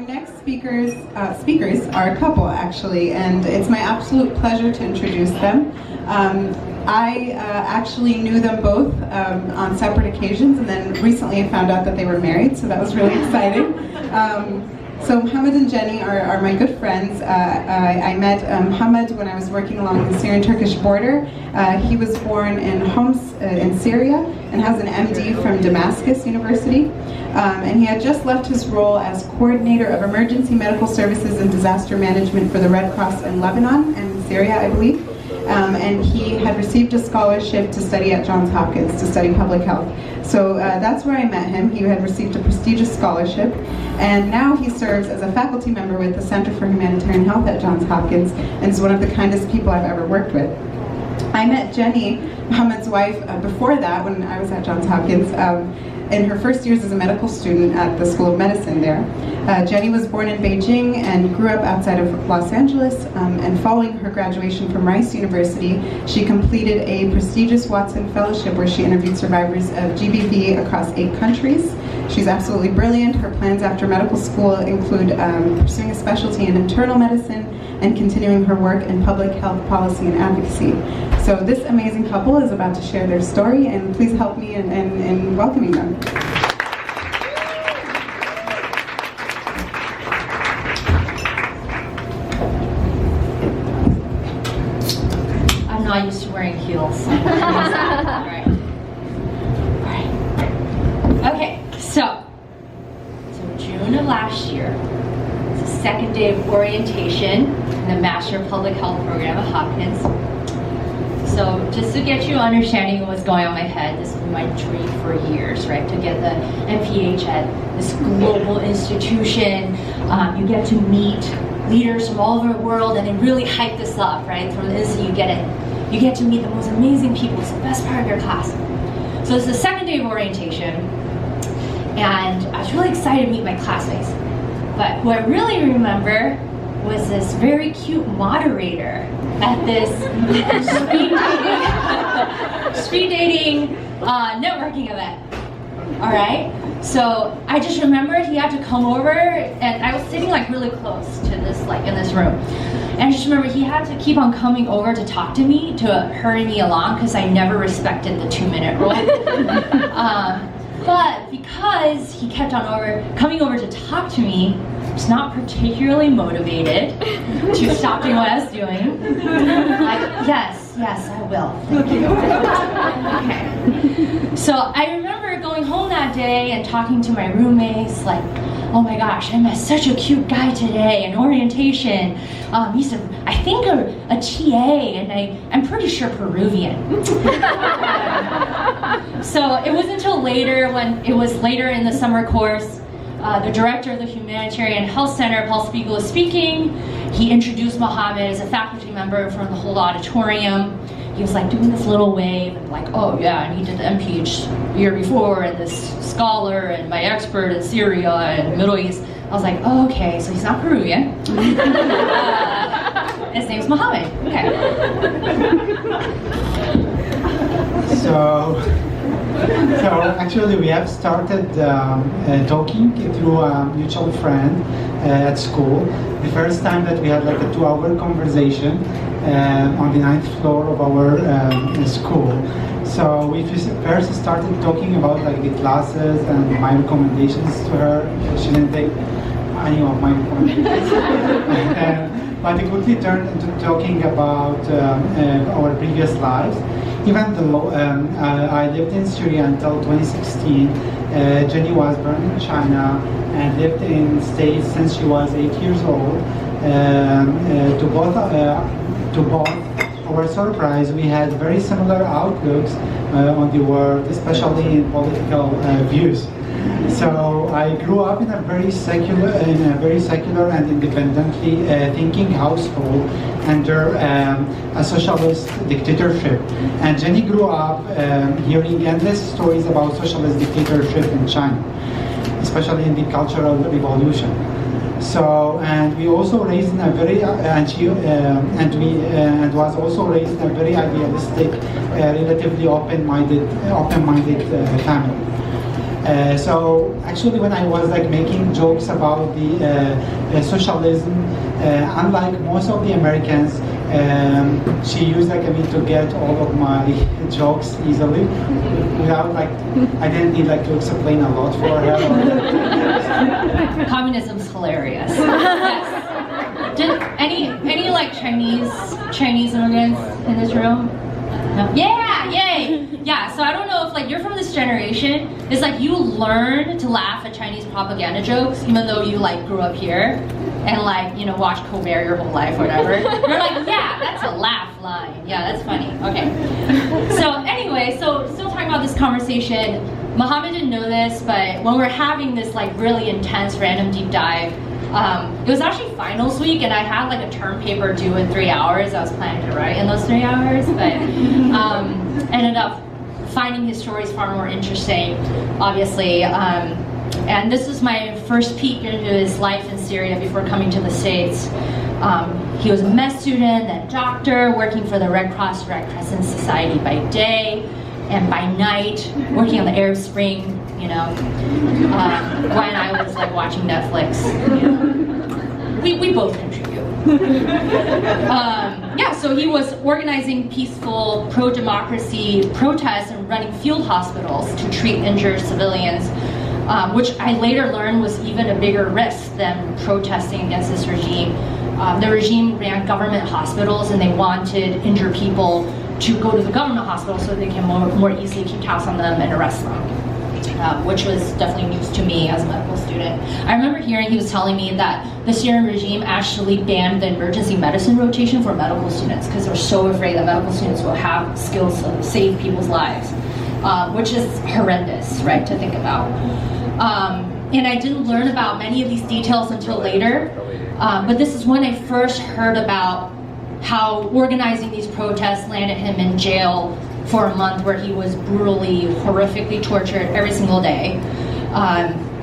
next speakers are a couple, actually, and it's my absolute pleasure to introduce them. I actually knew them both on separate occasions, and then recently I found out that they were married, so that was really exciting. So Mohammad and Jenny are my good friends. I met Mohammad when I was working along the Syrian-Turkish border. He was born in Homs in Syria and has an MD from Damascus University. And he had just left his role as coordinator of emergency medical services and disaster management for the Red Cross in Lebanon and Syria, I believe. And he had received a scholarship to study at Johns Hopkins, to study public health. So that's where I met him. He had received a prestigious scholarship, and now he serves as a faculty member with the Center for Humanitarian Health at Johns Hopkins, and is one of the kindest people I've ever worked with. I met Jenny, Mohammed's wife, before that when I was at Johns Hopkins, in her first years as a medical student at the School of Medicine there. Jenny was born in Beijing and grew up outside of Los Angeles, and following her graduation from Rice University, she completed a prestigious Watson Fellowship where she interviewed survivors of GBV across 8 countries. She's absolutely brilliant. Her plans after medical school include pursuing a specialty in internal medicine and continuing her work in public health policy and advocacy. So this amazing couple is about to share their story, and please help me in welcoming them. I'm not used to wearing heels. Alright. Okay, so June of last year, it's the second day of orientation in the Master of Public Health program at Hopkins. So just to get you understanding of what's going on in my head, this has been my dream for years, right? To get the MPH at this global institution. You get to meet leaders from all over the world, and they really hype this up, right? From the instant you get in, you get to meet the most amazing people. It's the best part of your class. So it's the second day of orientation, and I was really excited to meet my classmates. But who I really remember was this very cute moderator at this speed dating networking event. All right, so I just remembered he had to come over, and I was sitting like really close to this, like in this room, and I just remember he had to keep on coming over to talk to me, to hurry me along, because I never respected the 2-minute rule. But because he kept on coming over to talk to me, I was not particularly motivated to stop doing what I was doing. Like, yes, I will. Thank you. Okay. So I remember going home that day and talking to my roommates, like, oh my gosh, I met such a cute guy today in orientation. He's I think a TA, and I'm pretty sure Peruvian. So it wasn't until later, when it was later in the summer course, the director of the Humanitarian Health Center, Paul Spiegel, was speaking. He introduced Mohammed as a faculty member in front of the whole auditorium. He was like doing this little wave, and like, oh yeah, and he did the MPH the year before, and this scholar, and my expert in Syria and the Middle East. I was like, oh, okay, so he's not Peruvian. His name's Mohammed. Okay. So actually we have started talking through a mutual friend at school. The first time that we had like a 2-hour conversation on the 9th floor of our school. So we first started talking about like the classes and my recommendations to her. She didn't take any of my recommendations. But it quickly turned into talking about our previous lives. Even though I lived in Syria until 2016, Jenny was born in China and lived in States since she was 8 years old. To both our surprise, we had very similar outlooks on the world, especially in political views. So I grew up in a very secular and independently thinking household under a socialist dictatorship. And Jenny grew up hearing endless stories about socialist dictatorship in China, especially in the Cultural Revolution. So, and we also raised in a very, and was also raised in a very idealistic, relatively open-minded family. So actually, when I was like making jokes about the socialism, unlike most of the Americans, she used like me to get all of my jokes easily, without like I didn't need like to explain a lot for her. Communism's hilarious. Yes. Did any like Chinese immigrants in this room? No? Yeah, yay! Yeah, so I don't know if like you're from this generation, it's like you learn to laugh at Chinese propaganda jokes even though you like grew up here and like, you know, watch Colbert your whole life or whatever. You're like, yeah, that's a laugh line. Yeah, that's funny. Okay. So anyway, so still talking about this conversation, Mohammed didn't know this, but when we're having this like really intense random deep dive, it was actually finals week and I had like a term paper due in 3 hours. I was planning to write in those 3 hours, but ended up finding his stories far more interesting, obviously. And this was my first peek into his life in Syria before coming to the States. He was a med student, then doctor, working for the Red Cross Red Crescent Society by day, and by night, working on the Arab Spring, you know, when I was like watching Netflix. You know. We both contribute. Yeah, so he was organizing peaceful pro-democracy protests and running field hospitals to treat injured civilians, which I later learned was even a bigger risk than protesting against this regime. The regime ran government hospitals and they wanted injured people to go to the government hospital so they can more easily keep tabs on them and arrest them, which was definitely news to me as a medical student. I remember hearing he was telling me that the Syrian regime actually banned the emergency medicine rotation for medical students because they're so afraid that medical students will have skills to save people's lives, which is horrendous, right, to think about. And I didn't learn about many of these details until later, but this is when I first heard about how organizing these protests landed him in jail for a month where he was brutally, horrifically tortured every single day.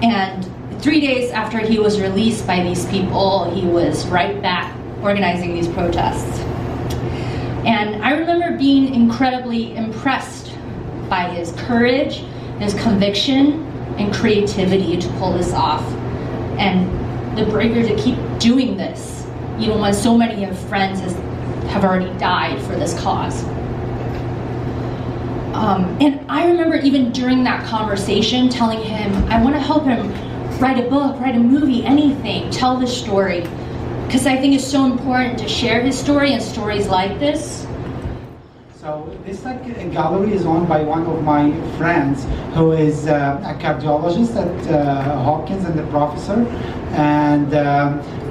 And 3 days after he was released by these people, he was right back organizing these protests. And I remember being incredibly impressed by his courage, his conviction, and creativity to pull this off. And the bravery to keep doing this, even when so many of his friends have already died for this cause. And I remember even during that conversation telling him, I want to help him write a book, write a movie, anything, tell this story. Because I think it's so important to share his story and stories like this. So this gallery is owned by one of my friends who is a cardiologist at Hopkins and a professor. And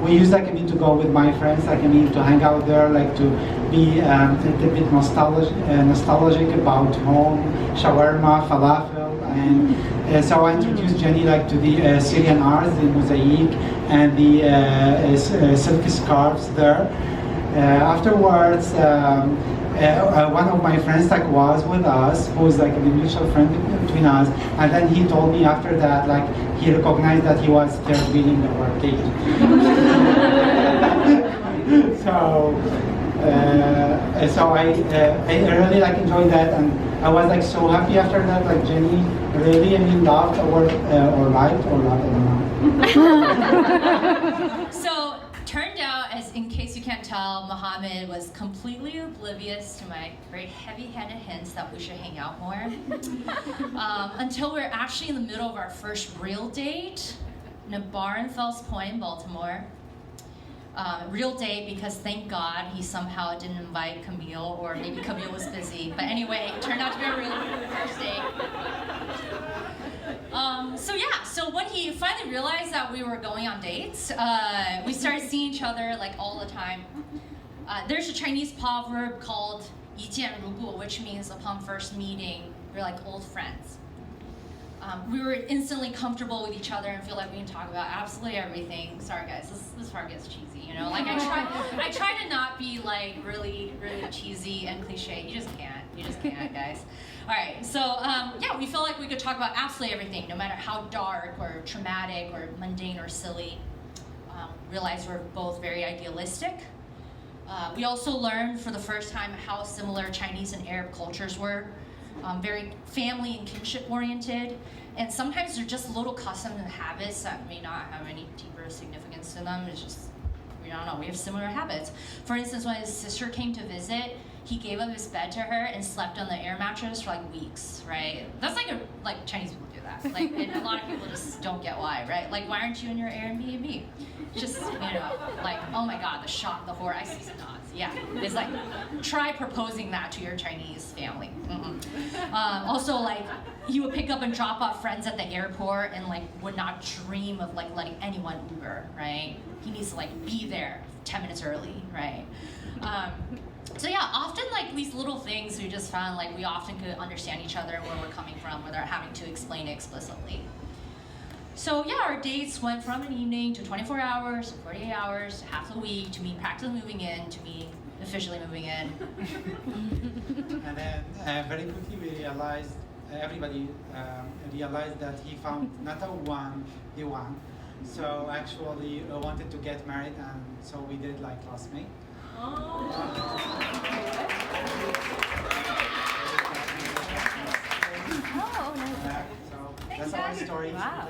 we use to go with my friends, to hang out there, to be a bit nostalgic about home, shawarma, falafel, and so I introduced Jenny to the Syrian arts, the mosaic, and the silk scarves there. Afterwards, one of my friends was with us, who was a mutual friend between us, and then he told me after that he recognized that he was third wheeling our date. So I really enjoyed that, and I was so happy after that. Jenny really loved or liked, I don't know. So turned out, as in case you can't tell, Mohammed was completely oblivious to my very heavy-handed hints that we should hang out more. Until we're actually in the middle of our first real date in a bar in Fells Point, Baltimore. Real date because thank God he somehow didn't invite Camille, or maybe Camille was busy. But anyway, it turned out to be a real first date. So when he finally realized that we were going on dates, we started seeing each other all the time. There's a Chinese proverb called 一见如故, which means upon first meeting, we're old friends. We were instantly comfortable with each other and feel we can talk about absolutely everything. Sorry guys, this part gets cheesy, you know? I try to not be really, really cheesy and cliche. You just can't, guys. All right, so yeah, we feel we could talk about absolutely everything, no matter how dark or traumatic or mundane or silly. Realize we're both very idealistic. We also learned for the first time how similar Chinese and Arab cultures were. Very family and kinship oriented, And sometimes they're just little customs and habits that may not have any deeper significance to them. It's just, we don't know, we have similar habits. For instance, when his sister came to visit, he gave up his bed to her and slept on the air mattress for like weeks, right? That's like Chinese people do that. Like, and a lot of people just don't get why, right? Like, why aren't you in your Airbnb? Just, like, oh my God, the shock, the horror, I see some nods. Yeah, it's like, try proposing that to your Chinese family. Also, like, he would pick up and drop off friends at the airport and like would not dream of like letting anyone Uber, right? He needs to like be there 10 minutes early, right? So yeah, often like these little things we just found like we often could understand each other and where we're coming from without having to explain it explicitly. So yeah, our dates went from an evening to 24 hours, to 48 hours, to half a week, to me practically moving in, to me officially moving in. And then very quickly we realized, everybody realized that he found not the one. So actually wanted to get married, and so we did like classmate. Oh, So that's our story. Wow.